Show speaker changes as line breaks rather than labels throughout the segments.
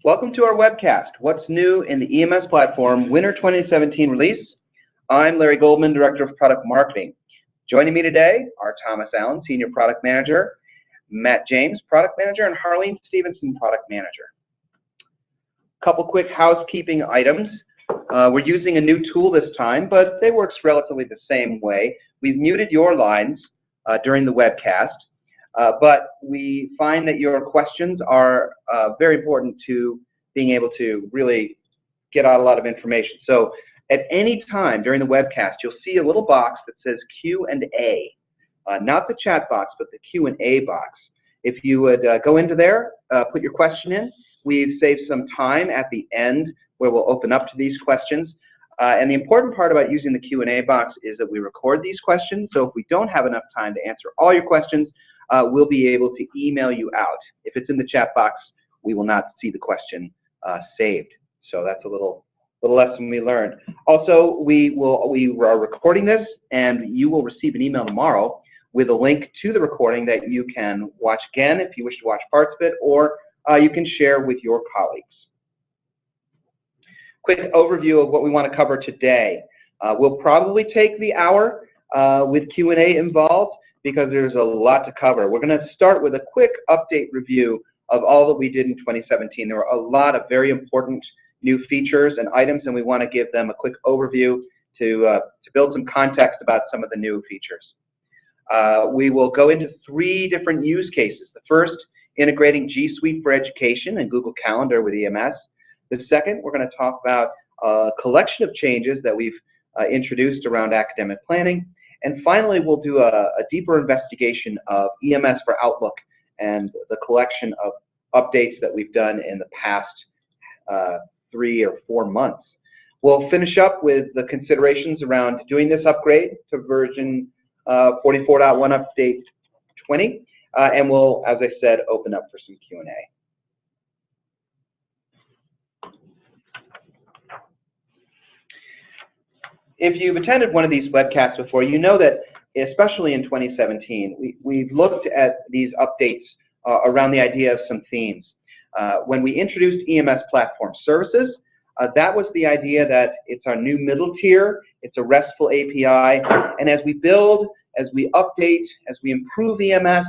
Welcome to our webcast, What's New in the EMS Platform Winter 2017 release. I'm Larry Goldman, Director of Product Marketing. Joining me today are Thomas Allen, Senior Product Manager, Matt James, Product Manager, and Harleen Stevenson, Product Manager. A couple quick housekeeping items. We're using a new tool this time, but it works relatively the same way. We've muted your lines during the webcast, but we find that your questions are very important to being able to really get out a lot of information. So at any time during the webcast, you'll see a little box that says Q&A, not the chat box, but the Q&A box. If you would go into there, put your question in. We've saved some time at the end where we'll open up to these questions. And the important part about using the Q&A box is that we record these questions. So if we don't have enough time to answer all your questions, we'll be able to email you out. If it's in the chat box, we will not see the question saved. So that's a little lesson we learned. Also, we are recording this, and you will receive an email tomorrow with a link to the recording that you can watch again if you wish to watch parts of it, or you can share with your colleagues. Quick overview of what we want to cover today. We'll probably take the hour with Q&A involved because there's a lot to cover. We're going to start with a quick update review of all that we did in 2017. There were a lot of very important new features and items, and we want to give them a quick overview to build some context about some of the new features. We will go into 3 different use cases. The first, integrating G Suite for Education and Google Calendar with EMS. The second, we're going to talk about a collection of changes that we've introduced around academic planning. And finally, we'll do a deeper investigation of EMS for Outlook and the collection of updates that we've done in the past 3 or 4 months. We'll finish up with the considerations around doing this upgrade to version 44.1 update 20, and we'll, as I said, open up for some Q&A. If you've attended one of these webcasts before, you know that, especially in 2017, we've looked at these updates around the idea of some themes. When we introduced EMS Platform Services, that was the idea that it's our new middle tier, it's a RESTful API, and as we build, as we update, as we improve EMS,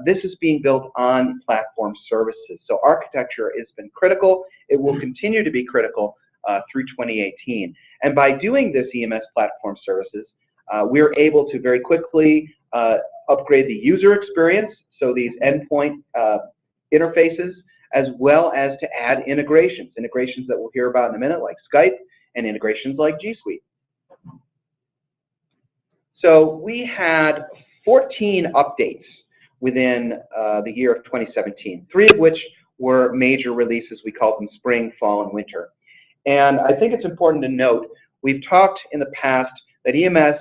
this is being built on platform services. So architecture has been critical. It will continue to be critical through 2018. And by doing this EMS Platform Services, we're able to very quickly upgrade the user experience, so these endpoint interfaces, as well as to add integrations that we'll hear about in a minute, like Skype, and integrations like G Suite. So we had 14 updates within the year of 2017, 3 of which were major releases. We called them spring, fall, and winter. And I think it's important to note, we've talked in the past that EMS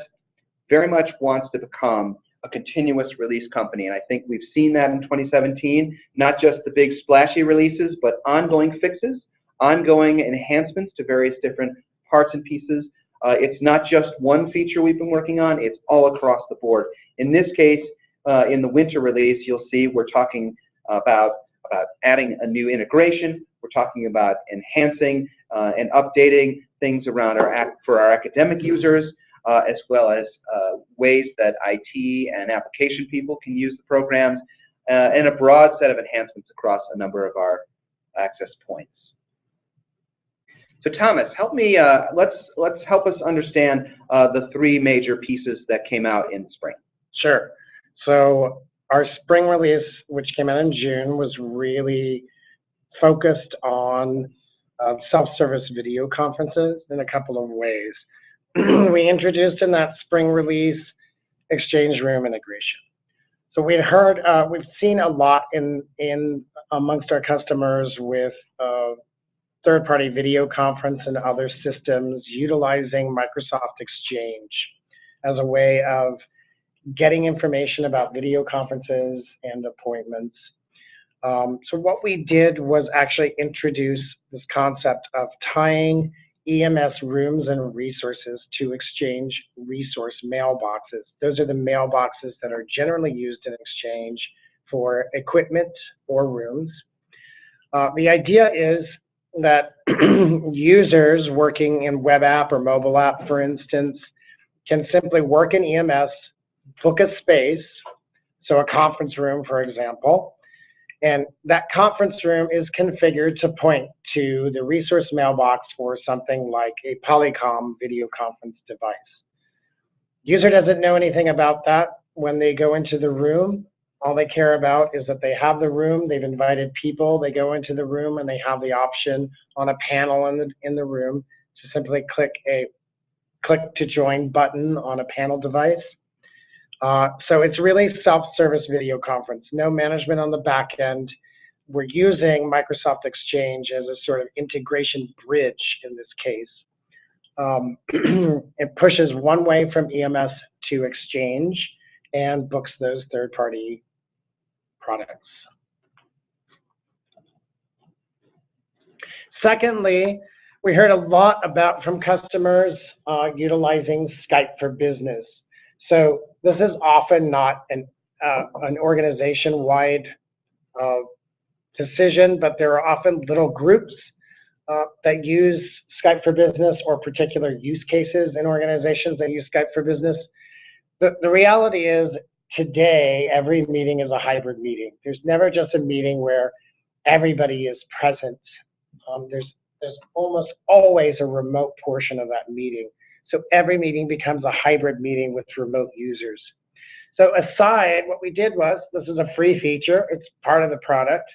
very much wants to become a continuous release company, and I think we've seen that in 2017, not just the big splashy releases, but ongoing fixes, ongoing enhancements to various different parts and pieces. It's not just one feature we've been working on, it's all across the board. In this case, in the winter release, you'll see we're talking about adding a new integration. We're talking about enhancing and updating things around for our academic users, as well as ways that IT and application people can use the programs, and a broad set of enhancements across a number of our access points. So Thomas, help me. Let's help us understand the 3 major pieces that came out in spring.
Sure. So our spring release, which came out in June, was really focused on self-service video conferences in a couple of ways. We introduced in that spring release exchange room integration. So we've seen a lot amongst our customers with third-party video conference and other systems utilizing Microsoft Exchange as a way of getting information about video conferences and appointments. So what we did was actually introduce this concept of tying EMS rooms and resources to Exchange resource mailboxes. Those are the mailboxes that are generally used in Exchange for equipment or rooms. The idea is that users working in web app or mobile app, for instance, can simply work in EMS, book a space, so a conference room, for example, and that conference room is configured to point to the resource mailbox for something like a Polycom video conference device. User doesn't know anything about that. When they go into the room, all they care about is that they have the room, they've invited people, they go into the room, and they have the option on a panel in the room to simply click to join button on a panel device. So it's really self-service video conference, no management on the back end. We're using Microsoft Exchange as a sort of integration bridge in this case. It pushes one way from EMS to Exchange and books those third-party products. Secondly, we heard a lot from customers utilizing Skype for Business. So this is often not an organization-wide decision, but there are often little groups that use Skype for Business or particular use cases in organizations that use Skype for Business. The reality is today, every meeting is a hybrid meeting. There's never just a meeting where everybody is present. There's almost always a remote portion of that meeting. So every meeting becomes a hybrid meeting with remote users. So aside, what we did was, this is a free feature, it's part of the product.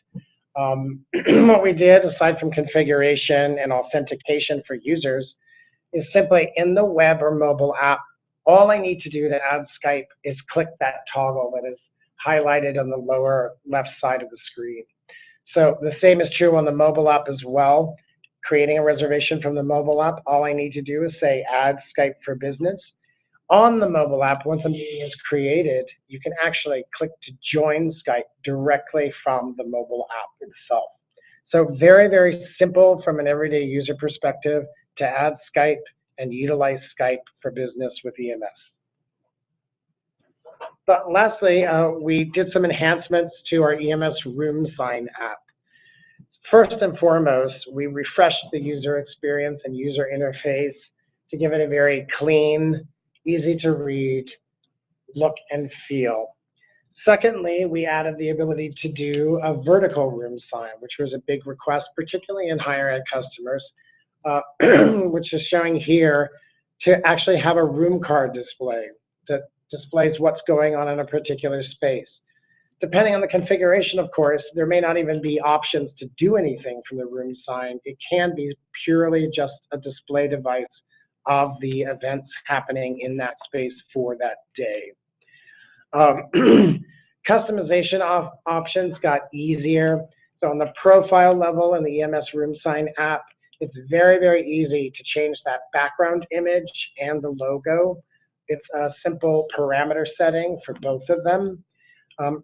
What we did, aside from configuration and authentication for users, is simply in the web or mobile app, all I need to do to add Skype is click that toggle that is highlighted on the lower left side of the screen. So the same is true on the mobile app as well. Creating a reservation from the mobile app, all I need to do is say add Skype for Business. On the mobile app, once a meeting is created, you can actually click to join Skype directly from the mobile app itself. So very, very simple from an everyday user perspective to add Skype and utilize Skype for Business with EMS. But lastly, we did some enhancements to our EMS Room Sign app. First and foremost, we refreshed the user experience and user interface to give it a very clean, easy to read look and feel. Secondly, we added the ability to do a vertical room sign, which was a big request, particularly in higher ed customers, which is showing here, to actually have a room card display that displays what's going on in a particular space. Depending on the configuration, of course, there may not even be options to do anything from the room sign. It can be purely just a display device of the events happening in that space for that day. Customization options got easier. So on the profile level in the EMS Room Sign app, it's very, very easy to change that background image and the logo. It's a simple parameter setting for both of them.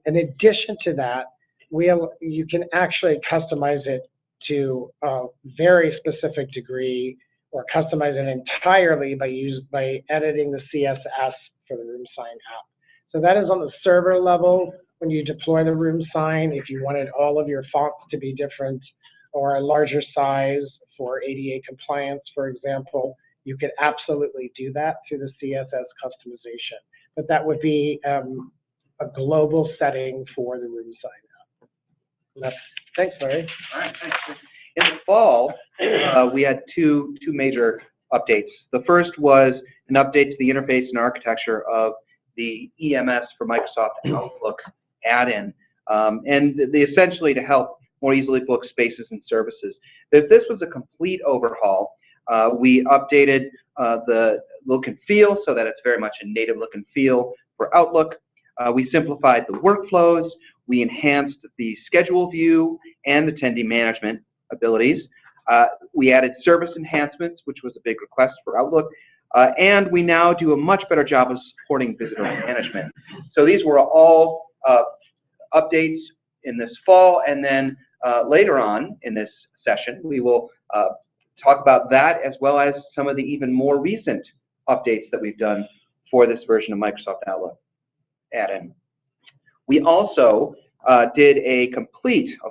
In addition to that, you can actually customize it to a very specific degree, or customize it entirely by editing the CSS for the Room Sign app. So that is on the server level. When you deploy the Room Sign, if you wanted all of your fonts to be different or a larger size for ADA compliance, for example, you could absolutely do that through the CSS customization. But that would be a global setting for the Room Sign app. Thanks, Larry.
All right, thanks. In the fall, we had two major updates. The first was an update to the interface and architecture of the EMS for Microsoft Outlook add-in, and essentially to help more easily book spaces and services. This was a complete overhaul. We updated the look and feel so that it's very much a native look and feel for Outlook. We simplified the workflows. We enhanced the schedule view and attendee management abilities. We added service enhancements, which was a big request for Outlook. And we now do a much better job of supporting visitor management. So these were all updates in this fall, and then later on in this session, we will talk about that as well as some of the even more recent updates that we've done for this version of Microsoft Outlook add-in. We also did a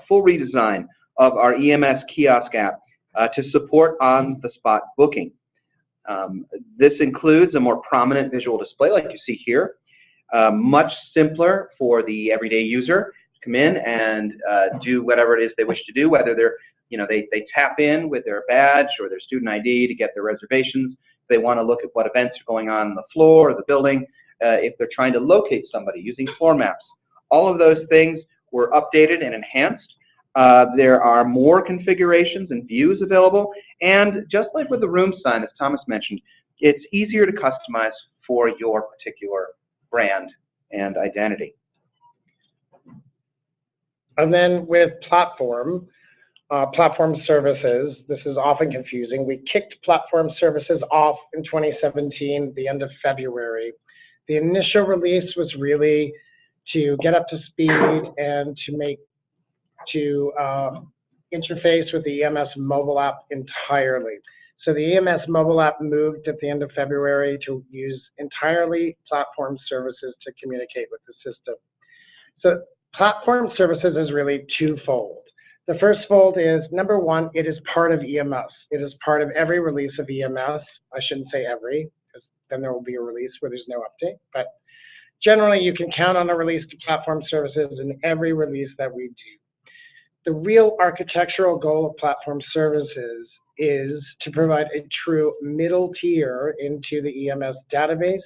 full redesign of our EMS Kiosk app to support on-the-spot booking. This includes a more prominent visual display like you see here, much simpler for the everyday user to come in and do whatever it is they wish to do, whether they're, they tap in with their badge or their student ID to get their reservations. If they want to look at what events are going on the floor or the building, if they're trying to locate somebody using floor maps. All of those things were updated and enhanced. There are more configurations and views available, and just like with the room sign, as Thomas mentioned, it's easier to customize for your particular brand and identity.
And then with platform services, this is often confusing. We kicked platform services off in 2017, the end of February. The initial release was really to get up to speed and to interface with the EMS mobile app entirely. So the EMS mobile app moved at the end of February to use entirely platform services to communicate with the system. So platform services is really twofold. The first fold is, number one, it is part of EMS. It is part of every release of EMS. I shouldn't say every, because then there will be a release where there's no update. But generally, you can count on a release to platform services in every release that we do. The real architectural goal of platform services is to provide a true middle tier into the EMS database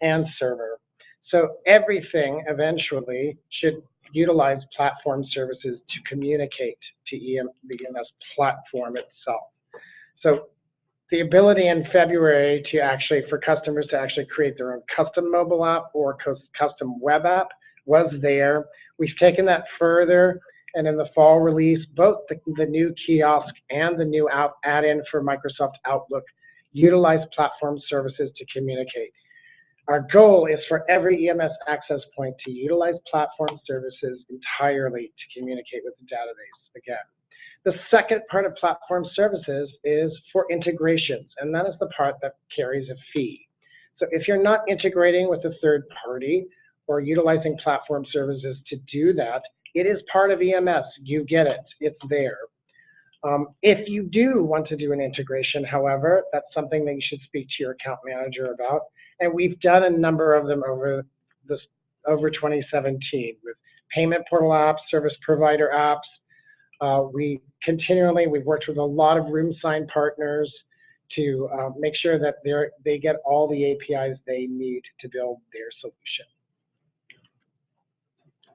and server. So everything eventually should utilize platform services to communicate to the EMS platform itself. So the ability in February for customers to actually create their own custom mobile app or custom web app was there. We've taken that further, and in the fall release, both the new kiosk and the new add-in for Microsoft Outlook utilize platform services to communicate. Our goal is for every EMS access point to utilize platform services entirely to communicate with the database again. The second part of platform services is for integrations, and that is the part that carries a fee. So if you're not integrating with a third party or utilizing platform services to do that, it is part of EMS. You get it. It's there. If you do want to do an integration, however, that's something that you should speak to your account manager about. And we've done a number of them over 2017 with payment portal apps, service provider apps. We've worked with a lot of room sign partners to make sure that they get all the APIs they need to build their solution.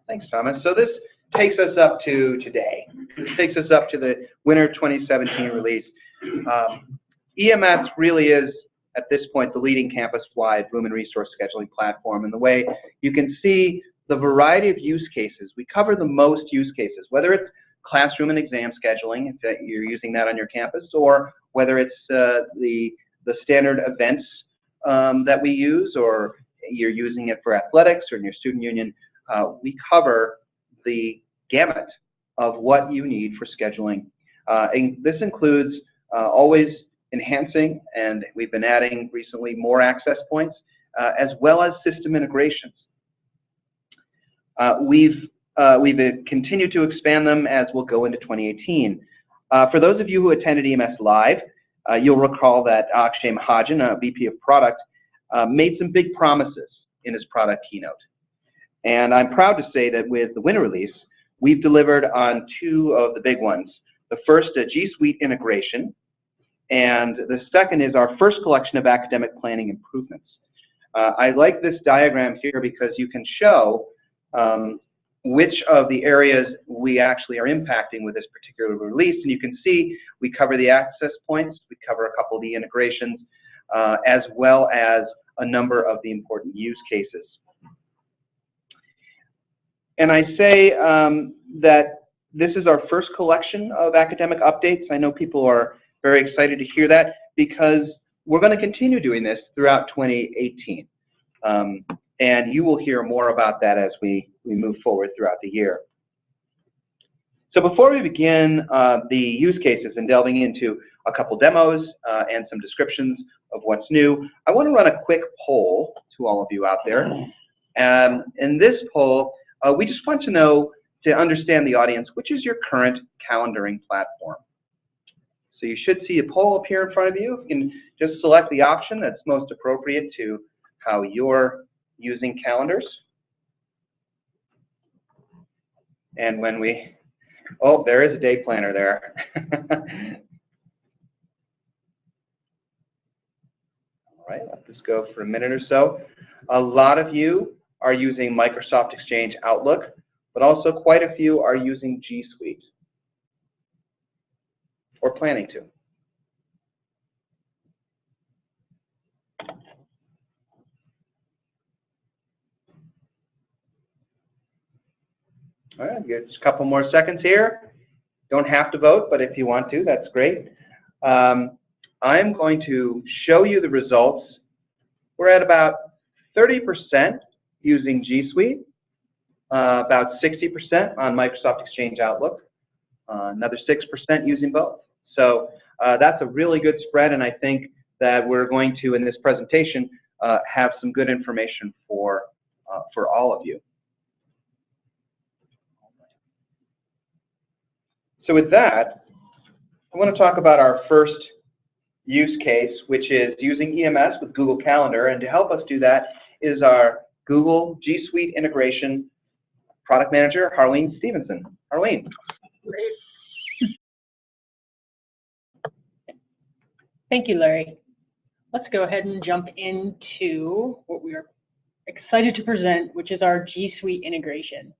Thanks, Thomas. So this takes us up to today. This takes us up to the Winter 2017 release. EMS really is, at this point, the leading campus-wide room and resource scheduling platform. And the way you can see the variety of use cases, we cover the most use cases, whether it's classroom and exam scheduling, if you're using that on your campus, or whether it's the standard events that we use, or you're using it for athletics or in your student union. We cover the gamut of what you need for scheduling. And this includes always enhancing, and we've been adding recently more access points, as well as system integrations. We've continued to expand them as we'll go into 2018. For those of you who attended EMS Live, you'll recall that Akshay Mahajan, VP of Product, made some big promises in his product keynote. And I'm proud to say that with the winter release, we've delivered on two of the big ones. The first, a G Suite integration, and the second is our first collection of academic planning improvements. I like this diagram here because you can show which of the areas we actually are impacting with this particular release. And you can see we cover the access points, we cover a couple of the integrations, as well as a number of the important use cases. And I say that this is our first collection of academic updates. I know people are very excited to hear that because we're going to continue doing this throughout 2018. And you will hear more about that as we move forward throughout the year. So before we begin the use cases and delving into a couple demos and some descriptions of what's new, I want to run a quick poll to all of you out there. In this poll, we just want to know, to understand the audience, which is your current calendaring platform. So you should see a poll appear in front of you. You can just select the option that's most appropriate to how you're using calendars. And when we, oh, there is a day planner there. All right, let this go for a minute or so. A lot of you are using Microsoft Exchange Outlook, but also quite a few are using G Suite, or planning to. All right, just a couple more seconds here. Don't have to vote, but if you want to, that's great. I'm going to show you the results. We're at about 30% using G Suite, about 60% on Microsoft Exchange Outlook, another 6% using both. So that's a really good spread, and I think that we're going to, in this presentation, have some good information for all of you. So with that, I want to talk about our first use case, which is using EMS with Google Calendar, and to help us do that is our Google G Suite integration product manager, Harleen Stevenson. Harleen.
Thank you, Larry. Let's go ahead and jump into what we are excited to present, which is our G Suite integration.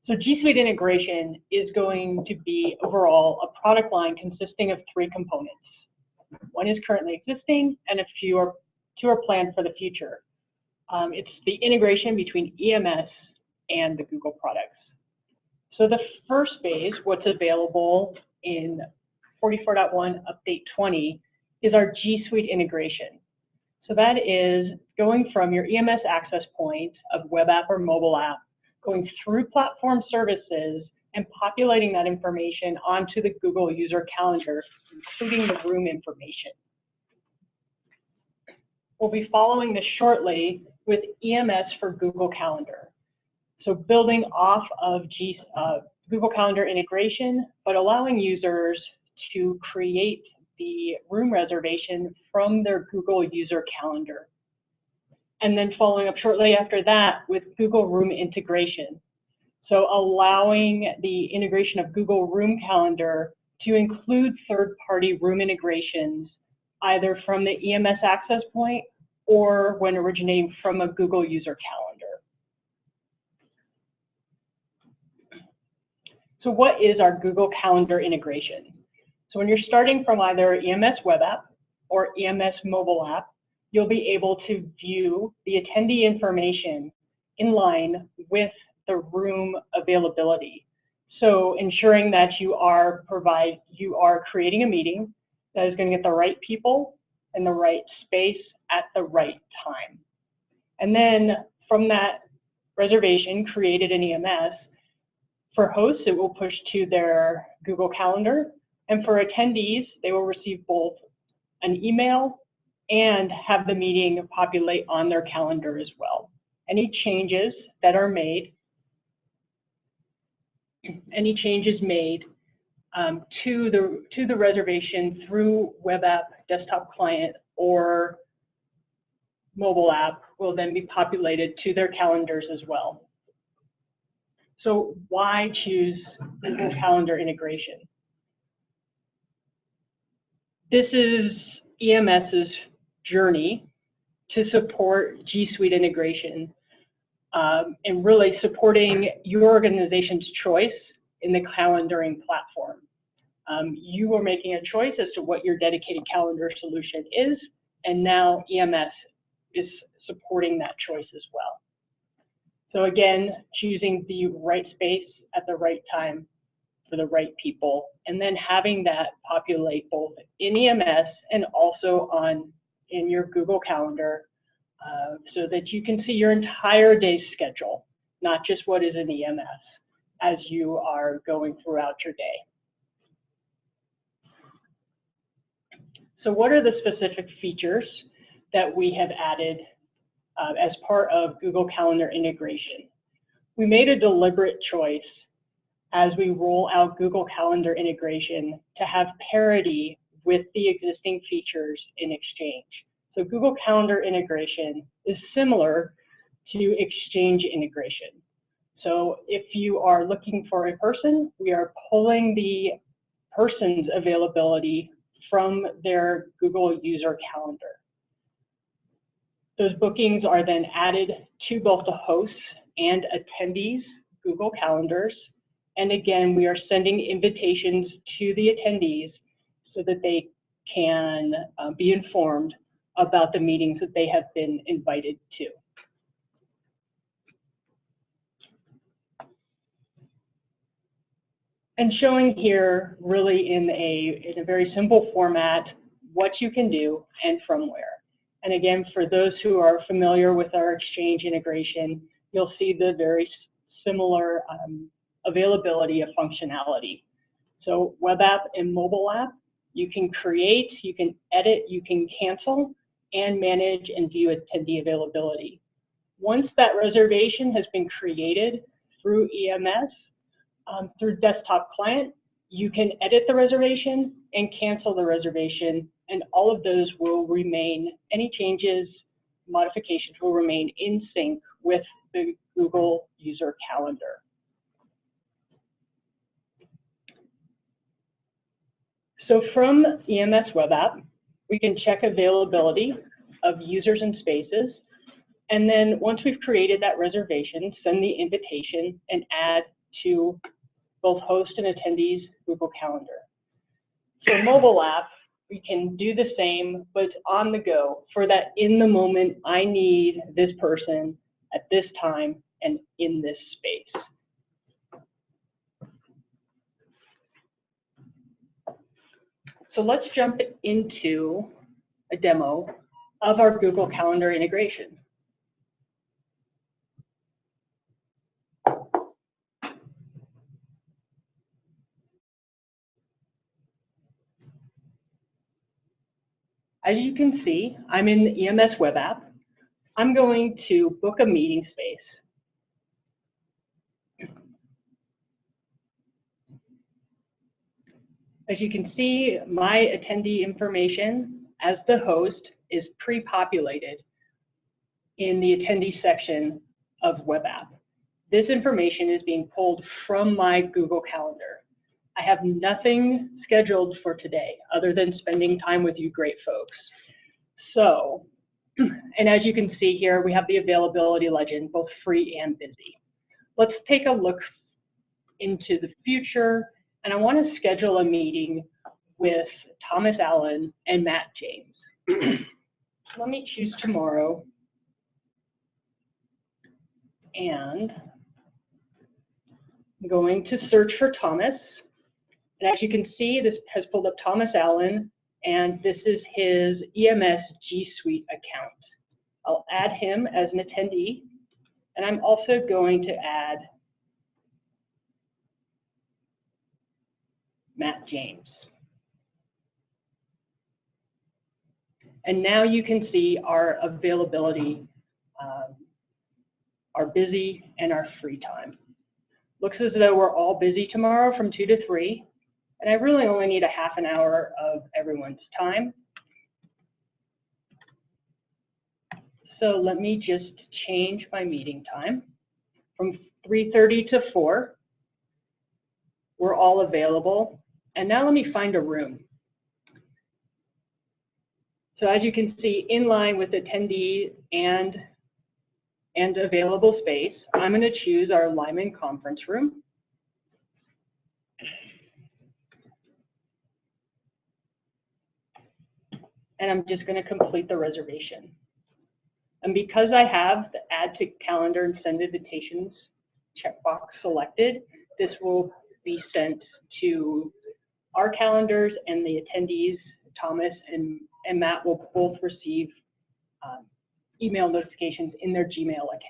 So G Suite integration is going to be overall a product line consisting of 3 components. One is currently existing, and two are planned for the future. It's the integration between EMS and the Google products. So the first phase, what's available in 44.1 Update 20, is our G Suite integration. So that is going from your EMS access point of web app or mobile app, going through platform services and populating that information onto the Google user calendar, including the room information. We'll be following this shortly with EMS for Google Calendar. So building off of Google Calendar integration, but allowing users to create the room reservation from their Google user calendar. And then following up shortly after that with Google Room integration. So allowing the integration of Google Room Calendar to include third-party room integrations, either from the EMS access point or when originating from a Google user calendar. So what is our Google Calendar integration? So when you're starting from either EMS web app or EMS mobile app, you'll be able to view the attendee information in line with the room availability. So ensuring that you are creating a meeting that is going to get the right people in the right space at the right time. And then from that reservation created in EMS, for hosts, it will push to their Google Calendar. And for attendees, they will receive both an email and have the meeting populate on their calendar as well. Any changes that are made, to the reservation through web app, desktop client, or mobile app will then be populated to their calendars as well. So why choose Google Calendar integration? This is EMS's journey to support G Suite integration and really supporting your organization's choice in the calendaring platform. You are making a choice as to what your dedicated calendar solution is, and now EMS is supporting that choice as well. So again, choosing the right space at the right time for the right people, and then having that populate both in EMS and also in your Google Calendar so that you can see your entire day's schedule, not just what is in EMS as you are going throughout your day. So what are the specific features that we have added as part of Google Calendar integration? We made a deliberate choice as we roll out Google Calendar integration to have parity with the existing features in Exchange. So Google Calendar integration is similar to Exchange integration. So if you are looking for a person, we are pulling the person's availability from their Google user calendar. Those bookings are then added to both the hosts and attendees' Google calendars. And again, we are sending invitations to the attendees so that they can be informed about the meetings that they have been invited to. And showing here really in a very simple format what you can do and from where. And again, for those who are familiar with our Exchange integration, you'll see the very similar availability of functionality. So web app and mobile app, you can create, you can edit, you can cancel, and manage and view attendee availability. Once that reservation has been created through EMS, through desktop client, you can edit the reservation and cancel the reservation, and all of those will remain, any changes, modifications will remain in sync with the Google user calendar. So from EMS web app, we can check availability of users and spaces, and then once we've created that reservation, send the invitation and add to both host and attendees Google Calendar. For mobile app, we can do the same, but it's on the go for that in the moment, I need this person at this time and in this space. So let's jump into a demo of our Google Calendar integration. As you can see, I'm in the EMS web app. I'm going to book a meeting space. As you can see, my attendee information as the host is pre-populated in the attendee section of web app. This information is being pulled from my Google Calendar. I have nothing scheduled for today other than spending time with you great folks. So, and as you can see here, we have the availability legend, both free and busy. Let's take a look into the future, and I want to schedule a meeting with Thomas Allen and Matt James. Let me choose tomorrow, and I'm going to search for Thomas. And as you can see, this has pulled up Thomas Allen, and this is his EMS G Suite account. I'll add him as an attendee, and I'm also going to add Matt James. And now you can see our availability, our busy and our free time. Looks as though we're all busy tomorrow from 2 to 3. And I really only need a half an hour of everyone's time. So let me just change my meeting time from 3:30 to 4. We're all available. And now let me find a room. So as you can see, in line with attendee and available space, I'm going to choose our Lyman conference room. And I'm just going to complete the reservation. And because I have the add to calendar and send invitations checkbox selected, this will be sent to our calendars, and the attendees, Thomas and Matt, will both receive email notifications in their Gmail account.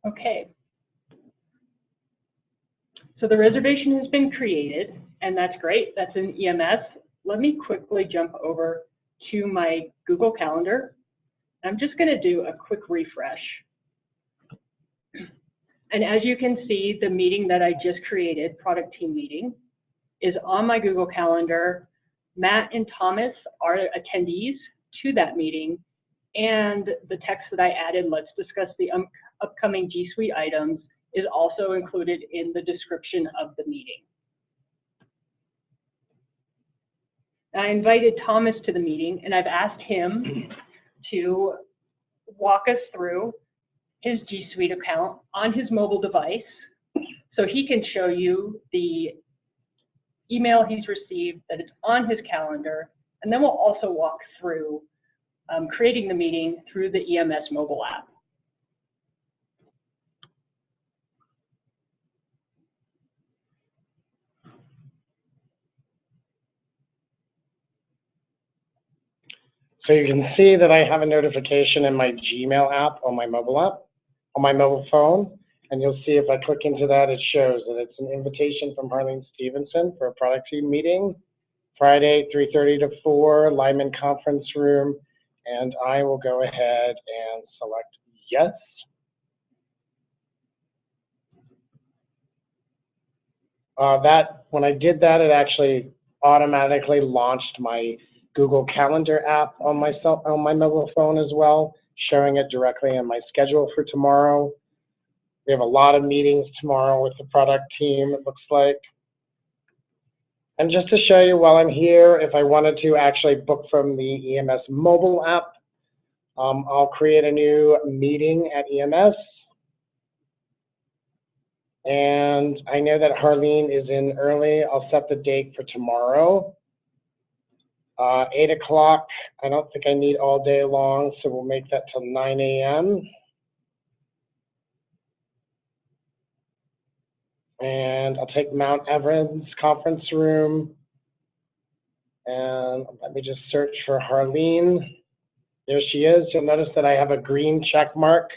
Okay. So the reservation has been created, and that's great. That's in EMS. Let me quickly jump over to my Google Calendar. I'm just going to do a quick refresh. And as you can see, the meeting that I just created, product team meeting, is on my Google Calendar. Matt and Thomas are attendees to that meeting. And the text that I added, let's discuss the upcoming G Suite items, is also included in the description of the meeting. I invited Thomas to the meeting, and I've asked him to walk us through his G Suite account on his mobile device so he can show you the email he's received that is on his calendar, and then we'll also walk through creating the meeting through the EMS mobile app.
So you can see that I have a notification in my Gmail app, on my mobile phone. And you'll see if I click into that, it shows that it's an invitation from Harleen Stevenson for a product team meeting, Friday, 3:30 to 4, Lyman Conference Room. And I will go ahead and select yes. When I did that, it actually automatically launched my Google Calendar app on my mobile phone as well, showing it directly in my schedule for tomorrow. We have a lot of meetings tomorrow with the product team, it looks like. And just to show you while I'm here, if I wanted to actually book from the EMS mobile app, I'll create a new meeting at EMS. And I know that Harleen is in early. I'll set the date for tomorrow. 8 o'clock, I don't think I need all day long, so we'll make that till 9 a.m. And I'll take Mount Everest Conference Room. And let me just search for Harleen. There she is. You'll notice that I have a green check mark,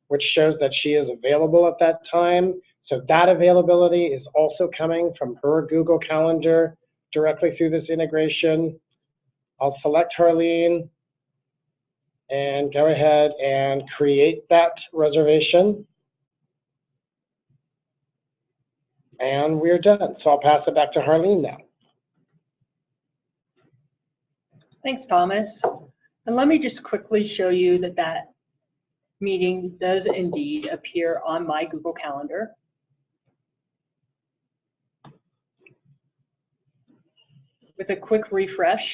which shows that she is available at that time. So that availability is also coming from her Google Calendar directly through this integration. I'll select Harleen and go ahead and create that reservation. And we're done. So I'll pass it back to Harleen now.
Thanks, Thomas. And let me just quickly show you that that meeting does indeed appear on my Google Calendar. With a quick refresh,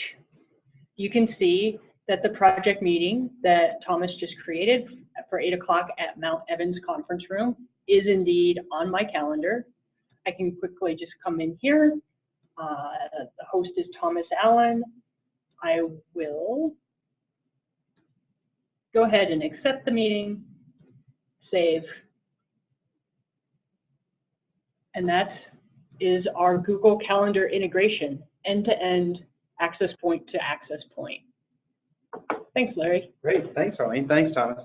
you can see that the project meeting that Thomas just created for 8 o'clock at Mount Evans Conference Room is indeed on my calendar. I can quickly just come in here. The host is Thomas Allen. I will go ahead and accept the meeting, save. And that is our Google Calendar integration, end-to-end, access point to access point. Thanks, Larry.
Great, thanks, Harleen. Thanks, Thomas.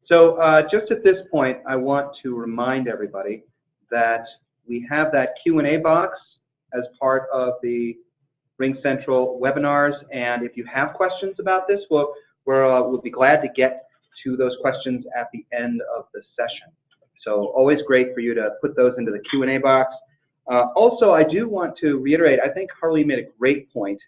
So just at this point, I want to remind everybody that we have that Q&A box as part of the RingCentral webinars, and if you have questions about this, we'll be glad to get to those questions at the end of the session. So always great for you to put those into the Q&A box. Also, I do want to reiterate, I think Harleen made a great point,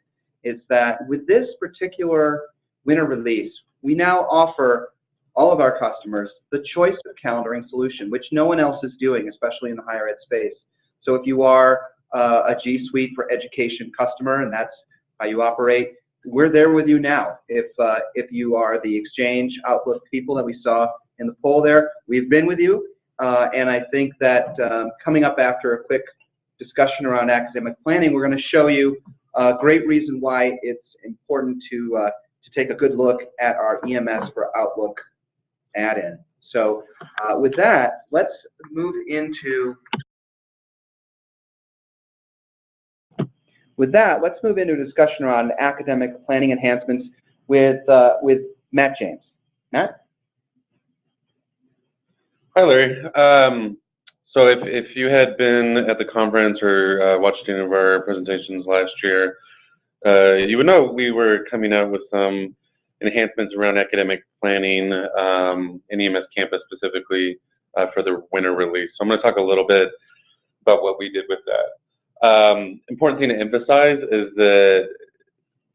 is that with this particular winter release, we now offer all of our customers the choice of calendaring solution, which no one else is doing, especially in the higher ed space. So if you are a G Suite for Education customer, and that's how you operate, we're there with you now. If you are the Exchange Outlook people that we saw in the poll there, we've been with you. And I think that coming up after a quick discussion around academic planning, we're going to show you a great reason why it's important to take a good look at our EMS for Outlook add-in. So with that, let's move into a discussion around academic planning enhancements with Matt James. Matt?
Hi, Larry. So if you had been at the conference or watched any of our presentations last year, you would know we were coming out with some enhancements around academic planning in EMS Campus specifically for the winter release. So I'm going to talk a little bit about what we did with that. Important thing to emphasize is that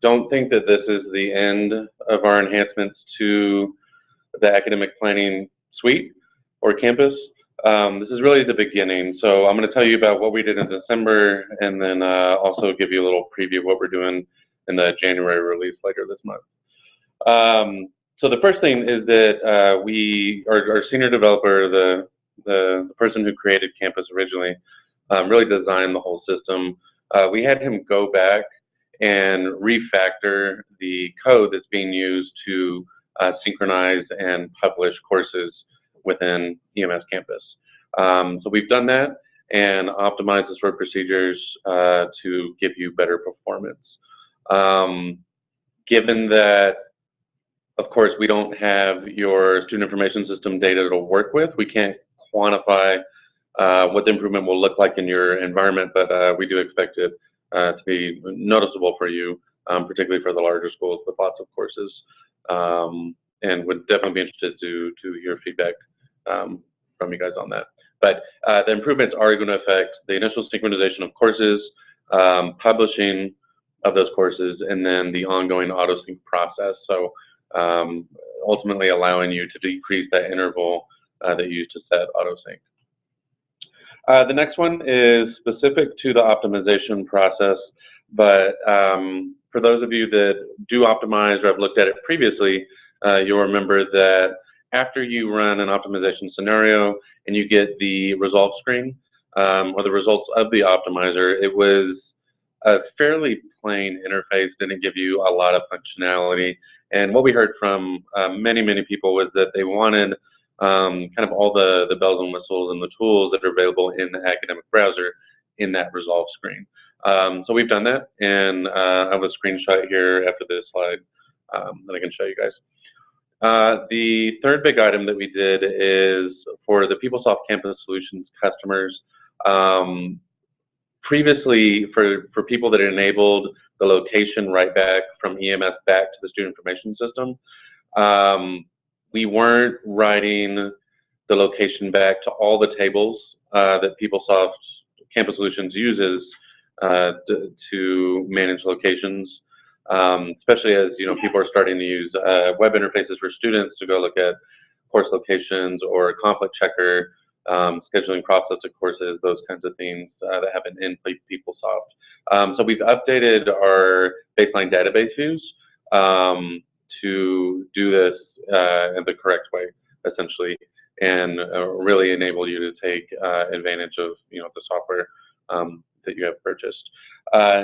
don't think that this is the end of our enhancements to the academic planning suite or campus. This is really the beginning. So I'm going to tell you about what we did in December and then also give you a little preview of what we're doing in the January release later this month. So the first thing is that our senior developer, the person who created Campus originally, really designed the whole system. We had him go back and refactor the code that's being used to synchronize and publish courses within EMS Campus. So we've done that and optimized the sort procedures to give you better performance. Given that, of course, we don't have your student information system data to work with, we can't quantify what the improvement will look like in your environment, but we do expect it to be noticeable for you, particularly for the larger schools with lots of courses, and would definitely be interested to hear feedback from you guys on that. But the improvements are going to affect the initial synchronization of courses, publishing of those courses, and then the ongoing auto-sync process. So ultimately allowing you to decrease that interval that you use to set auto-sync. The next one is specific to the optimization process, but for those of you that do optimize or have looked at it previously, you'll remember that after you run an optimization scenario and you get the results screen or the results of the optimizer, it was a fairly plain interface, didn't give you a lot of functionality. And what we heard from many people was that they wanted kind of all the bells and whistles and the tools that are available in the academic browser in that results screen. So we've done that, and I have a screenshot here after this slide that I can show you guys. The third big item that we did is for the PeopleSoft Campus Solutions customers. Previously, for people that enabled the location right back from EMS back to the student information system, we weren't writing the location back to all the tables that PeopleSoft Campus Solutions uses to manage locations, especially as people are starting to use web interfaces for students to go look at course locations or conflict checker, scheduling process of courses, those kinds of things that happen in PeopleSoft. So we've updated our baseline database views to do this in the correct way, essentially, and really enable you to take advantage of the software that you have purchased.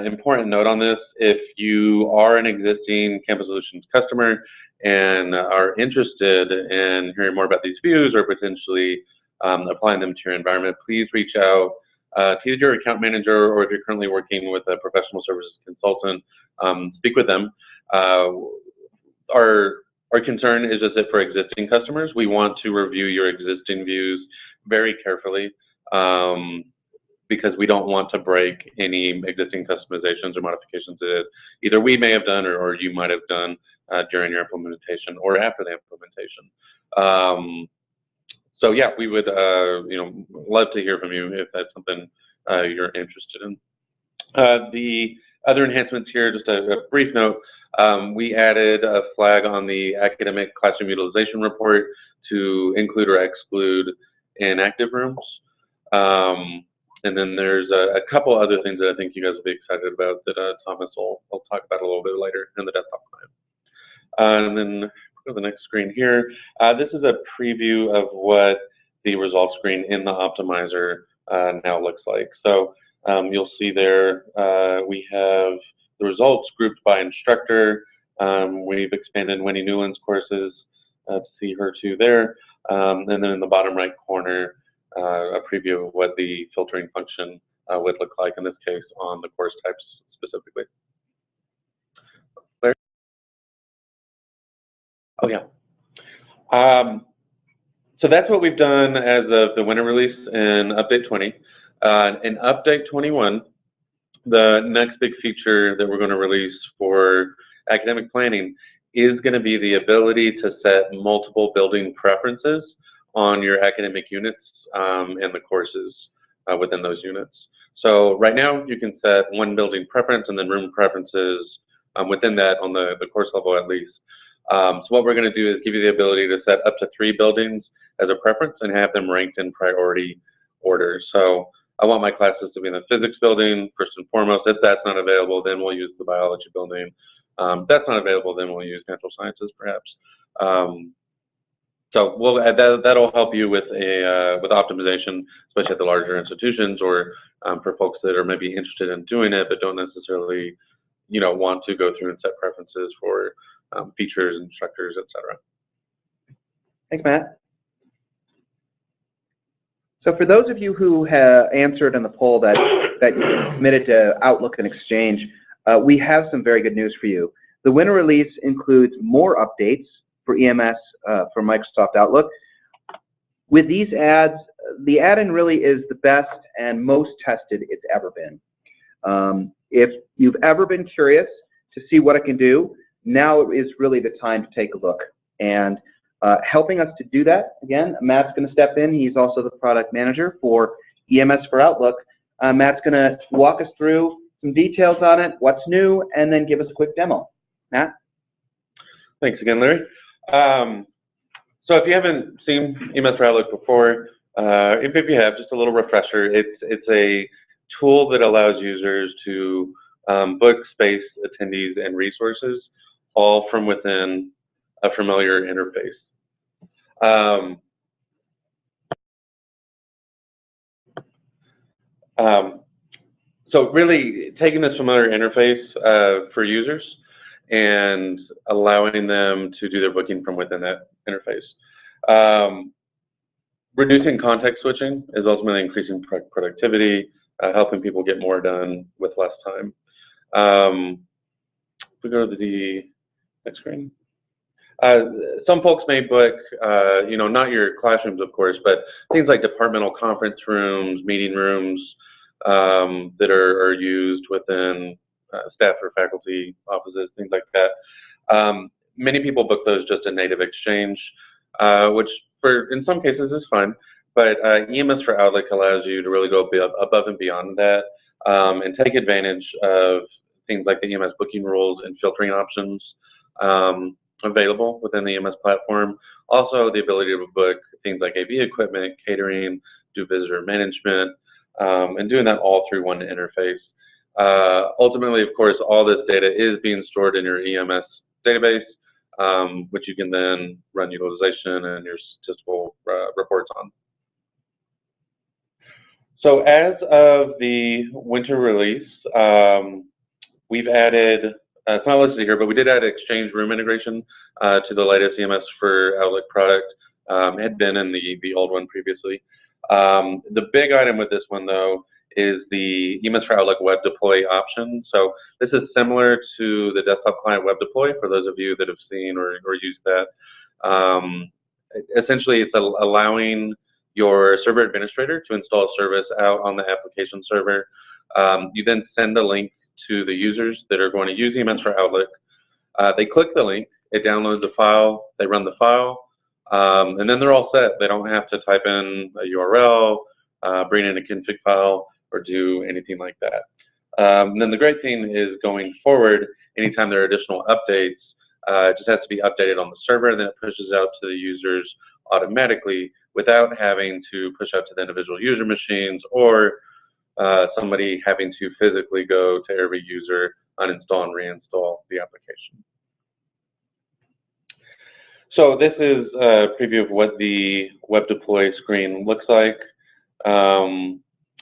Important note on this: if you are an existing Campus Solutions customer and are interested in hearing more about these views or potentially applying them to your environment, please reach out to either your account manager, or if you're currently working with a professional services consultant, speak with them. Our concern is just that for existing customers, we want to review your existing views very carefully because we don't want to break any existing customizations or modifications that either we may have done or you might have done during your implementation or after the implementation. So yeah, we would love to hear from you if that's something you're interested in. The other enhancements here, just a brief note, we added a flag on the academic classroom utilization report to include or exclude inactive rooms. And then there's a couple other things that I think you guys will be excited about that Thomas will talk about a little bit later in the desktop client. And then go to the next screen here. This is a preview of what the results screen in the optimizer now looks like. So you'll see there we have the results grouped by instructor. We've expanded Winnie Newland's courses to see her too there. And then in the bottom right corner, a preview of what the filtering function would look like, in this case on the course types specifically. Oh yeah. So that's what we've done as of the winter release in Update 20. In Update 21, the next big feature that we're going to release for academic planning is going to be the ability to set multiple building preferences on your academic units and the courses within those units. So right now you can set one building preference and then room preferences within that on the course level at least. So what we're going to do is give you the ability to set up to 3 buildings as a preference and have them ranked in priority order. So I want my classes to be in the physics building first and foremost. If that's not available, then we'll use the biology building. If that's not available, then we'll use natural sciences perhaps. So that'll help you with optimization, especially at the larger institutions or for folks that are maybe interested in doing it but don't necessarily, want to go through and set preferences for features, instructors, etc.
Thanks, Matt. So for those of you who have answered in the poll that you submitted to Outlook and Exchange, we have some very good news for you. The winter release includes more updates for EMS for Microsoft Outlook. With these ads, the add-in really is the best and most tested it's ever been. If you've ever been curious to see what it can do, now is really the time to take a look. And helping us to do that, again, Matt's going to step in. He's also the product manager for EMS for Outlook. Matt's going to walk us through some details on it, what's new, and then give us a quick demo. Matt?
Thanks again, Larry. So if you haven't seen EMS for Outlook before, if you have, just a little refresher, it's a tool that allows users to book space, attendees, and resources all from within a familiar interface. So really taking this familiar interface for users and allowing them to do their booking from within that interface. Reducing context switching is ultimately increasing productivity, helping people get more done with less time. If we go to the next screen. Some folks may book, not your classrooms, of course, but things like departmental conference rooms, meeting rooms that are used within staff or faculty offices, things like that. Many people book those just in native Exchange, which in some cases is fine, but EMS for Outlook allows you to really go above and beyond that and take advantage of things like the EMS booking rules and filtering options available within the EMS platform. Also, the ability to book things like AV equipment, catering, do visitor management, and doing that all through one interface. Ultimately, of course, all this data is being stored in your EMS database, which you can then run utilization and your statistical reports on. So as of the winter release, we've added, it's not listed here, but we did add Exchange room integration to the latest EMS for Outlook product. It had been in the old one previously. The big item with this one, though, is the EMS for Outlook web deploy option. So this is similar to the desktop client web deploy for those of you that have seen or used that. Essentially, it's allowing your server administrator to install a service out on the application server. You then send a link to the users that are going to use EMS for Outlook. They click the link, it downloads the file, they run the file, and then they're all set. They don't have to type in a URL, bring in a config file, or do anything like that. And then the great thing is going forward, anytime there are additional updates, it just has to be updated on the server, and then it pushes out to the users automatically without having to push out to the individual user machines or somebody having to physically go to every user, uninstall and reinstall the application. So this is a preview of what the web deploy screen looks like.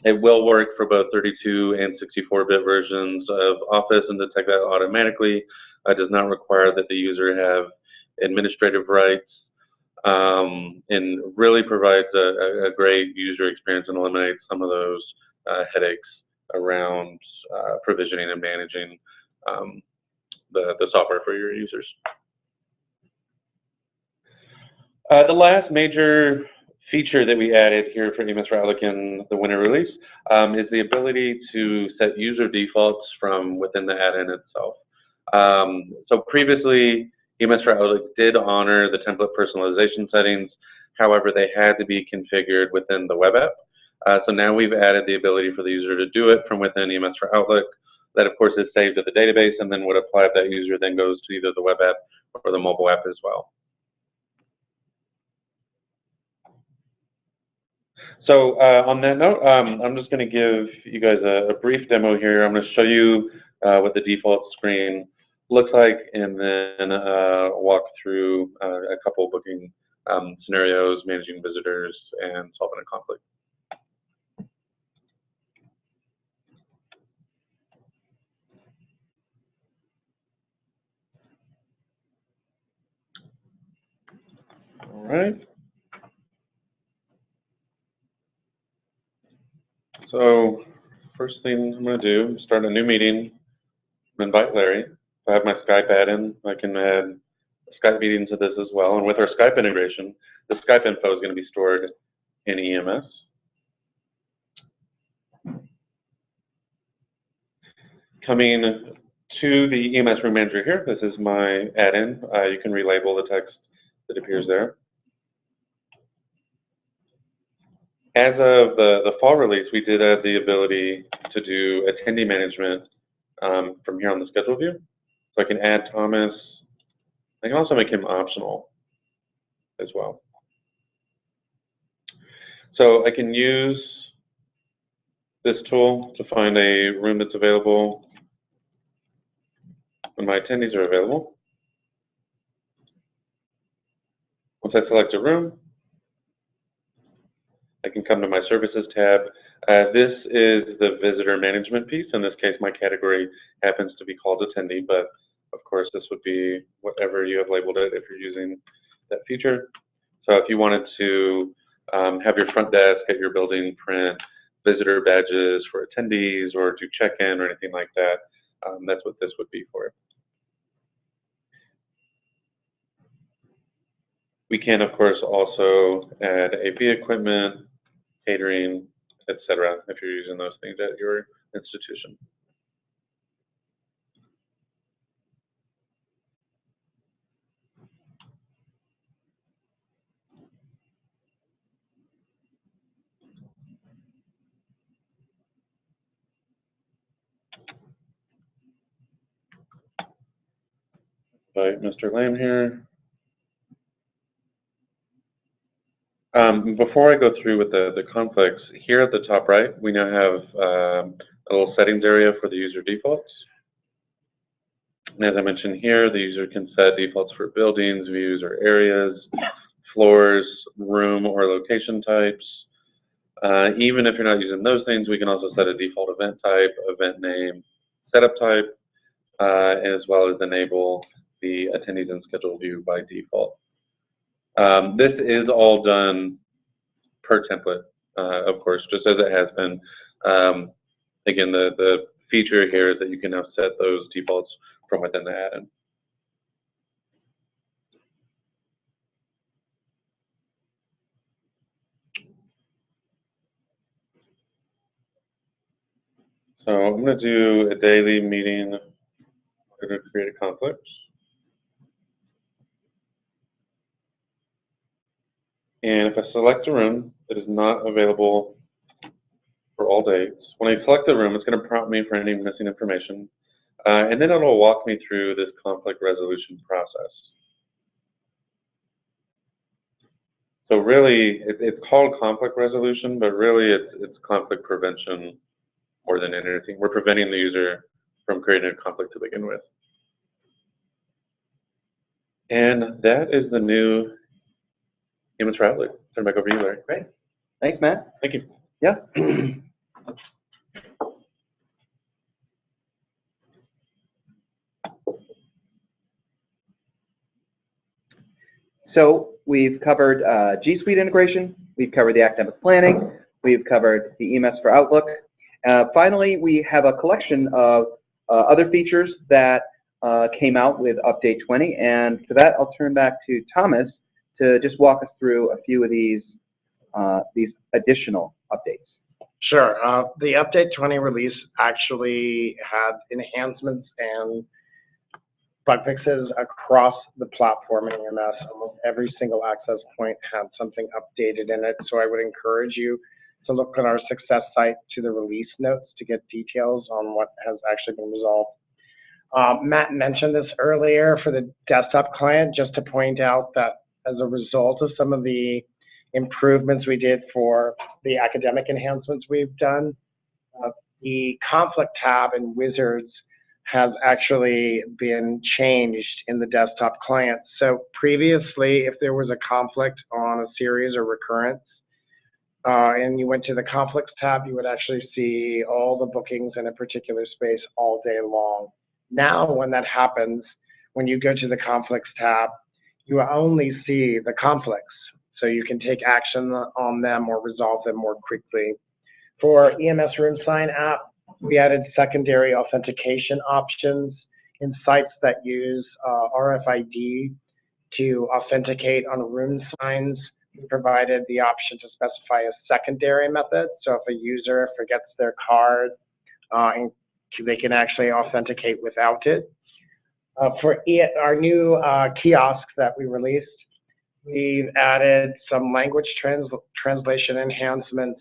It will work for both 32 and 64-bit versions of Office and detect that automatically. It does not require that the user have administrative rights, and really provides a great user experience and eliminates some of those headaches around provisioning and managing the software for your users. The last major feature that we added here for EMS for Outlook in the winter release is the ability to set user defaults from within the add-in itself. So previously, EMS for Outlook did honor the template personalization settings. However, they had to be configured within the web app. So now we've added the ability for the user to do it from within EMS for Outlook. That, of course, is saved to the database and then would apply if that user then goes to either the web app or the mobile app as well. So on that note, I'm just going to give you guys a brief demo here. I'm going to show you what the default screen looks like and then walk through a couple of booking scenarios, managing visitors, and solving a conflict. All right. So first thing I'm going to do is start a new meeting, invite Larry. If I have my Skype add-in, I can add a Skype meeting to this as well. And with our Skype integration, the Skype info is going to be stored in EMS. Coming to the EMS Room Manager here, this is my add-in. You can relabel the text that appears there. As of the fall release, we did have the ability to do attendee management from here on the schedule view. So I can add Thomas. I can also make him optional as well. So I can use this tool to find a room that's available when my attendees are available. Once I select a room, I can come to my Services tab. This is the visitor management piece. In this case, my category happens to be called attendee, but of course, this would be whatever you have labeled it if you're using that feature. So if you wanted to have your front desk at your building print visitor badges for attendees or do check-in or anything like that, that's what this would be for. We can, of course, also add AV equipment, catering, etc., if you're using those things at your institution. Invite Mr. Lamb here. Before I go through with the conflicts, here at the top right, we now have a little settings area for the user defaults. And as I mentioned here, the user can set defaults for buildings, views, or areas, floors, room, or location types. Even if you're not using those things, we can also set a default event type, event name, setup type, as well as enable the attendees and schedule view by default. This is all done per template, of course, just as it has been. Again, the feature here is that you can now set those defaults from within the add-in. So I'm going to do a daily meeting. I'm going to create a conflict. And if I select a room that is not available for all dates, when I select the room, it's going to prompt me for any missing information. And then it'll walk me through this conflict resolution process. So really, it's called conflict resolution, but really it's conflict prevention more than anything. We're preventing the user from creating a conflict to begin with. And that is the new EMS for Outlook. Turn it back over to you, Larry.
Great. Thanks, Matt.
Thank you.
Yeah. So we've covered G Suite integration, we've covered the academic planning, we've covered the EMS for Outlook. Finally, we have a collection of other features that came out with Update 20, and for that, I'll turn back to Thomas to just walk us through a few of these additional updates.
Sure. The Update 20 release actually had enhancements and bug fixes across the platform in EMS. Almost every single access point had something updated in it. So I would encourage you to look at our success site to the release notes to get details on what has actually been resolved. Matt mentioned this earlier for the desktop client, just to point out that as a result of some of the improvements we did for the academic enhancements we've done, the conflict tab in Wizards has actually been changed in the desktop client. So previously, if there was a conflict on a series or recurrence, and you went to the conflicts tab, you would actually see all the bookings in a particular space all day long. Now, when that happens, when you go to the conflicts tab, you only see the conflicts. So you can take action on them or resolve them more quickly. For EMS Room Sign app, we added secondary authentication options in sites that use RFID to authenticate on room signs. We provided the option to specify a secondary method. So if a user forgets their card, they can actually authenticate without it. For our new kiosk that we released, we've added some language translation enhancements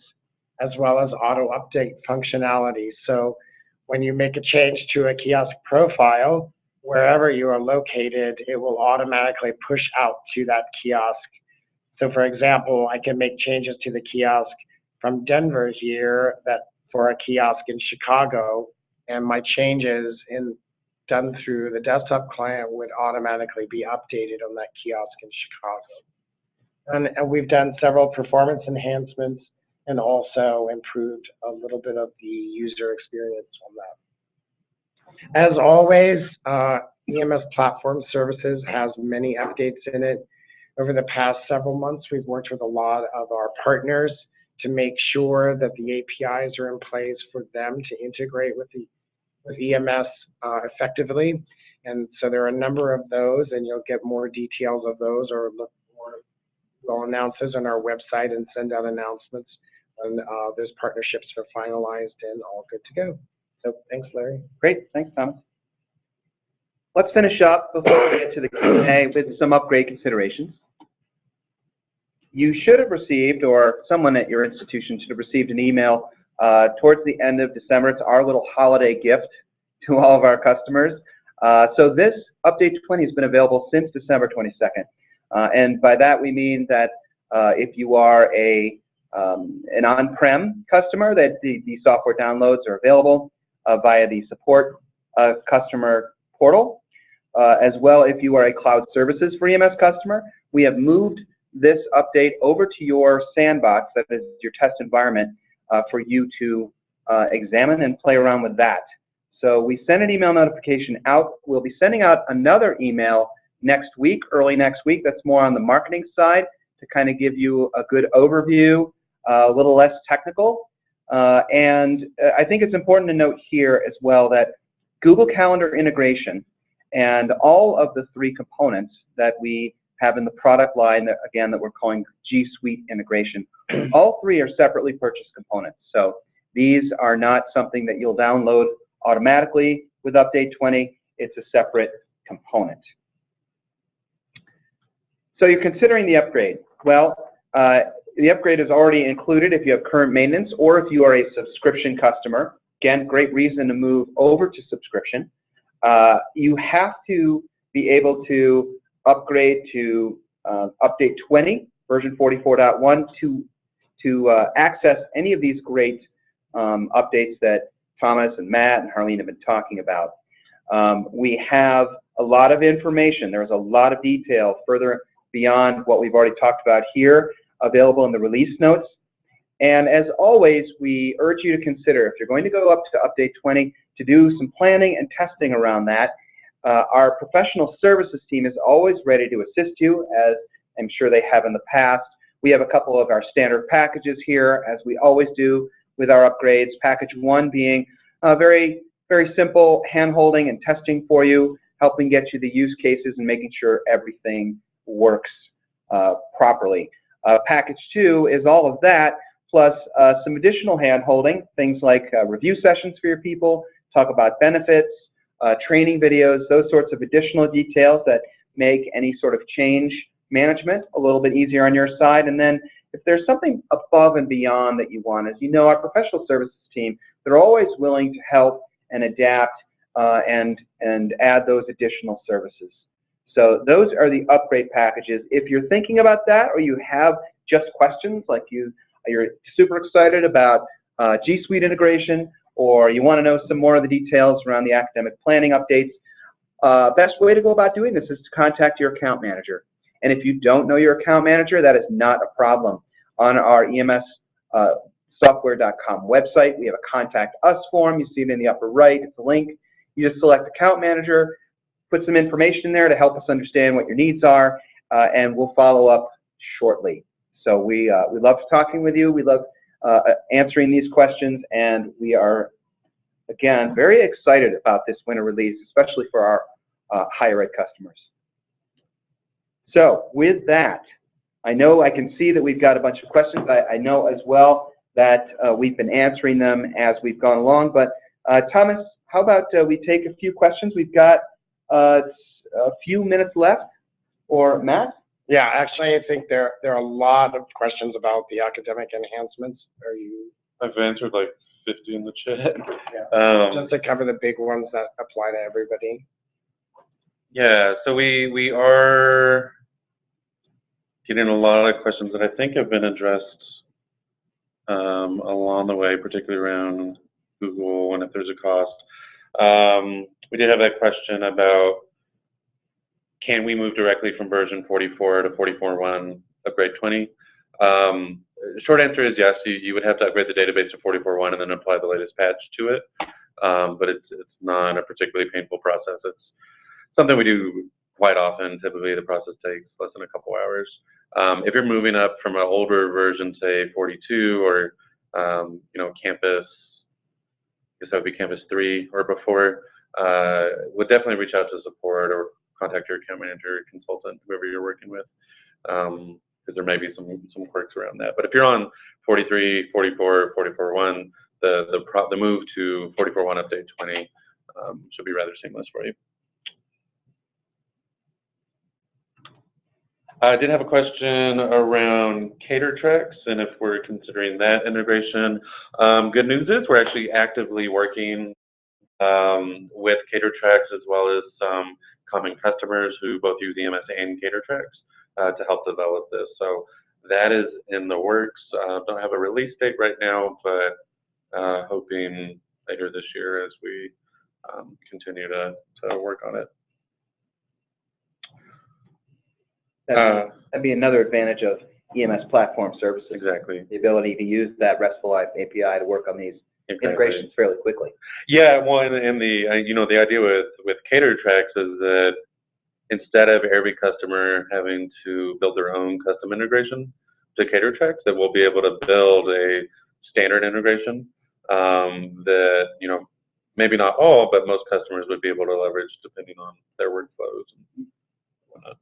as well as auto update functionality. So when you make a change to a kiosk profile, wherever you are located, it will automatically push out to that kiosk. So for example, I can make changes to the kiosk from Denver here for a kiosk in Chicago, and my changes done through the desktop client would automatically be updated on that kiosk in Chicago. And we've done several performance enhancements and also improved a little bit of the user experience on that. As always, EMS Platform Services has many updates in it. Over the past several months, we've worked with a lot of our partners to make sure that the APIs are in place for them to integrate with EMS effectively. And so there are a number of those, and you'll get more details of those, or look more, we'll announce those on our website and send out announcements when those partnerships are finalized and all good to go. So thanks, Larry.
Great, thanks, Thomas. Let's finish up before we get to the Q&A with some upgrade considerations. You should have received, or someone at your institution should have received, an email towards the end of December. It's our little holiday gift to all of our customers. So this Update 20 has been available since December 22nd. And by that we mean that if you are an on-prem customer, that the software downloads are available via the support customer portal. As well, if you are a cloud services for EMS customer, we have moved this update over to your sandbox, that is your test environment, for you to examine and play around with that. So we send an email notification out. We'll be sending out another email next week, early next week, that's more on the marketing side to kind of give you a good overview, a little less technical. And I think it's important to note here as well that Google Calendar integration and all of the three components that we have in the product line, that, again, that we're calling G Suite integration, all three are separately purchased components. So these are not something that you'll download automatically with Update 20. It's a separate component. So you're considering the upgrade. Well, the upgrade is already included if you have current maintenance or if you are a subscription customer. Again, great reason to move over to subscription. You have to be able to upgrade to Update 20, version 44.1, to access any of these great updates that Thomas and Matt and Harleen have been talking about. We have a lot of information. There's a lot of detail further beyond what we've already talked about here, available in the release notes. And as always, we urge you to consider, if you're going to go up to Update 20, to do some planning and testing around that. Our professional services team is always ready to assist you, as I'm sure they have in the past. We have a couple of our standard packages here, as we always do with our upgrades. Package 1 being very, very simple hand-holding and testing for you, helping get you the use cases and making sure everything works properly. Package 2 is all of that, plus some additional hand-holding, things like review sessions for your people, talk about benefits, training videos, those sorts of additional details that make any sort of change management a little bit easier on your side. And then if there's something above and beyond that you want, as you know, our professional services team, they're always willing to help and adapt and add those additional services. So those are the upgrade packages. If you're thinking about that, or you have just questions, like you're super excited about G Suite integration, or you want to know some more of the details around the academic planning updates, best way to go about doing this is to contact your account manager. And if you don't know your account manager, that is not a problem. On our EMS Software.com website, we have a Contact Us form. You see it in the upper right. It's a link. You just select Account Manager, put some information in there to help us understand what your needs are, and we'll follow up shortly. So we love talking with you. We love answering these questions, and we are, again, very excited about this winter release, especially for our higher ed customers. So with that, I know I can see that we've got a bunch of questions. I know as well that we've been answering them as we've gone along. But Thomas, how about we take a few questions? We've got a few minutes left. Or Matt?
Yeah, actually, I think there are a lot of questions about the academic enhancements. Are you?
I've answered like 50 in the chat.
Yeah. Just to cover the big ones that apply to everybody.
Yeah, so we are getting a lot of questions that I think have been addressed along the way, particularly around Google and if there's a cost. We did have that question about, can we move directly from version 44 to 44.1 upgrade 20? Short answer is yes. You would have to upgrade the database to 44.1 and then apply the latest patch to it. But it's not a particularly painful process. It's something we do quite often. Typically, the process takes less than a couple hours. If you're moving up from an older version, say 42 or Campus, I guess that would be Campus 3 or before, would definitely reach out to support or contact your account manager, consultant, whoever you're working with, because there may be some quirks around that. But if you're on 43, 44, 44.1, the move to 44.1 update 20 should be rather seamless for you. I did have a question around Cater Tracks and if we're considering that integration. Good news is we're actually actively working with Cater Tracks as well as some common customers who both use EMS and Cater Tracks to help develop this. So that is in the works. Don't have a release date right now, but hoping later this year as we continue to work on it.
That'd be another advantage of EMS platform services.
Exactly.
The ability to use that RESTful API to work on these integrations fairly quickly.
Yeah, well, and the idea with Cater Tracks is that instead of every customer having to build their own custom integration to Cater Tracks, that we'll be able to build a standard integration that maybe not all, but most customers would be able to leverage depending on their workflows and whatnot.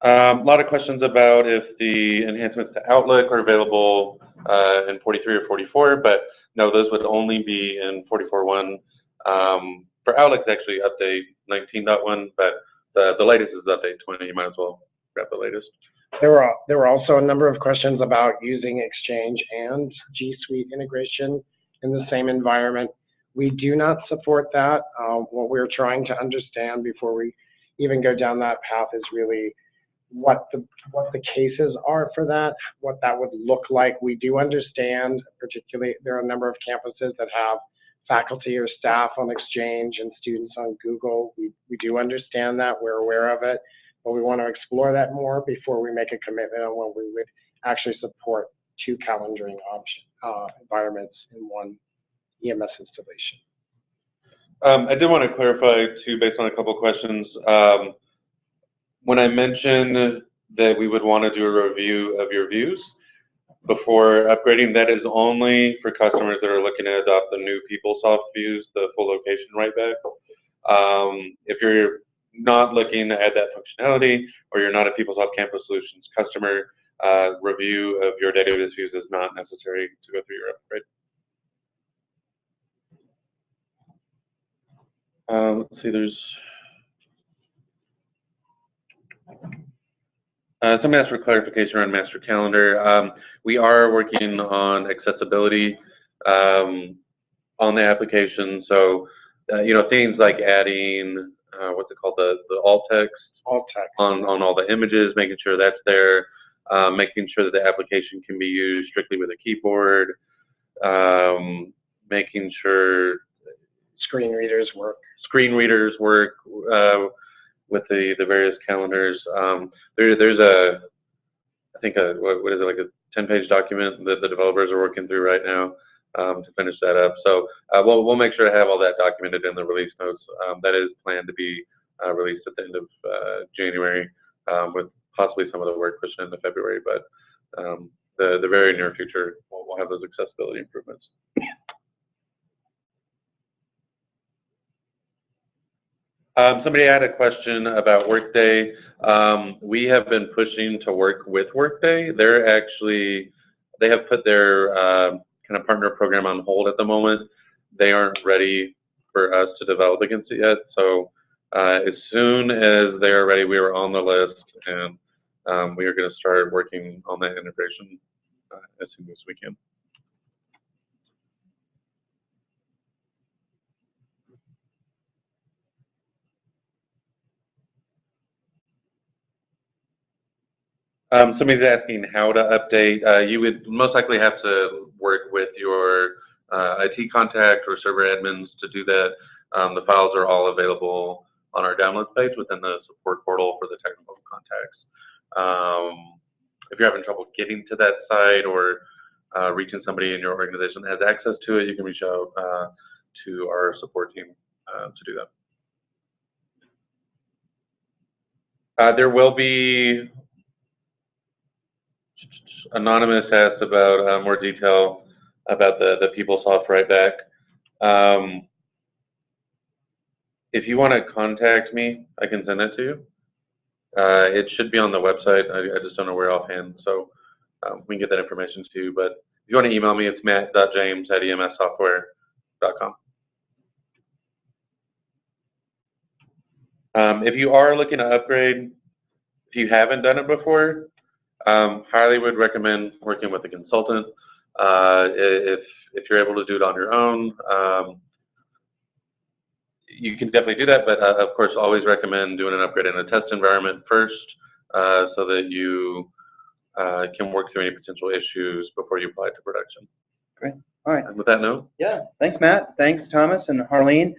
A lot of questions about if the enhancements to Outlook are available in 43 or 44, but no, those would only be in 44.1. For Outlook, it's actually update 19.1, but the latest is update 20. You might as well grab the latest.
There were also a number of questions about using Exchange and G Suite integration in the same environment. We do not support that. What we're trying to understand before we even go down that path is really what the cases are for that, what that would look like. We do understand, particularly there are a number of campuses that have faculty or staff on Exchange and students on Google. We do understand that, we're aware of it, but we want to explore that more before we make a commitment on when we would actually support two calendaring environments in one EMS installation.
I did want to clarify too, based on a couple of questions. When I mentioned that we would want to do a review of your views before upgrading, that is only for customers that are looking to adopt the new PeopleSoft views, the full location right back. If you're not looking to add that functionality, or you're not a PeopleSoft Campus Solutions customer, review of your database views is not necessary to go through your upgrade. Let's see, there's somebody asked for clarification around Master Calendar. We are working on accessibility on the application, so things like adding what's it called, the alt text on all the images, making sure that's there, making sure that the application can be used strictly with a keyboard, making sure
Screen readers work
with the various calendars. There's I think what is it, like a 10-page document that the developers are working through right now to finish that up. So we'll make sure to have all that documented in the release notes. That is planned to be released at the end of January, with possibly some of the work pushed into February, but the very near future, we'll have those accessibility improvements. Somebody had a question about Workday. We have been pushing to work with Workday. They have put their kind of partner program on hold at the moment. They aren't ready for us to develop against it yet. So as soon as they are ready, we are on the list, and we are going to start working on that integration as soon as we can. Somebody's asking how to update. You would most likely have to work with your IT contact or server admins to do that. The files are all available on our downloads page within the support portal for the technical contacts. If you're having trouble getting to that site or reaching somebody in your organization that has access to it, you can reach out to our support team to do that. There will be Anonymous asked about more detail about the PeopleSoft write back. If you want to contact me, I can send it to you. It should be on the website. I just don't know where offhand, so we can get that information to you. But if you want to email me, it's matt.james@emssoftware.com. If you are looking to upgrade, if you haven't done it before, highly would recommend working with a consultant. If you're able to do it on your own, you can definitely do that, but of course always recommend doing an upgrade in a test environment first, so that you can work through any potential issues before you apply to production.
Great. All right.
And with that note.
Yeah. Thanks, Matt. Thanks, Thomas and Harleen.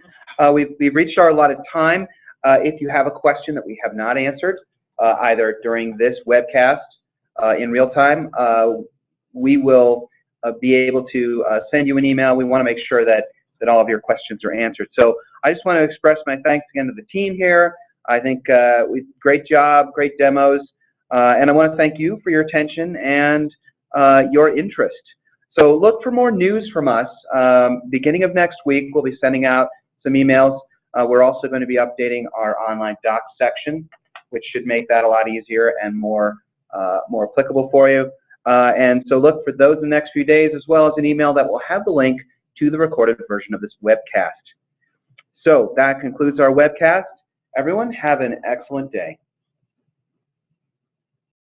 We've reached our allotted time. If you have a question that we have not answered, either during this webcast in real time, we will be able to send you an email. We want to make sure that all of your questions are answered. So I just want to express my thanks again to the team here. I think great job, great demos, and I want to thank you for your attention and your interest. So look for more news from us. Beginning of next week, we'll be sending out some emails. We're also going to be updating our online docs section, which should make that a lot easier and more applicable for you. And so look for those in the next few days, as well as an email that will have the link to the recorded version of this webcast. So that concludes our webcast. Everyone, have an excellent day.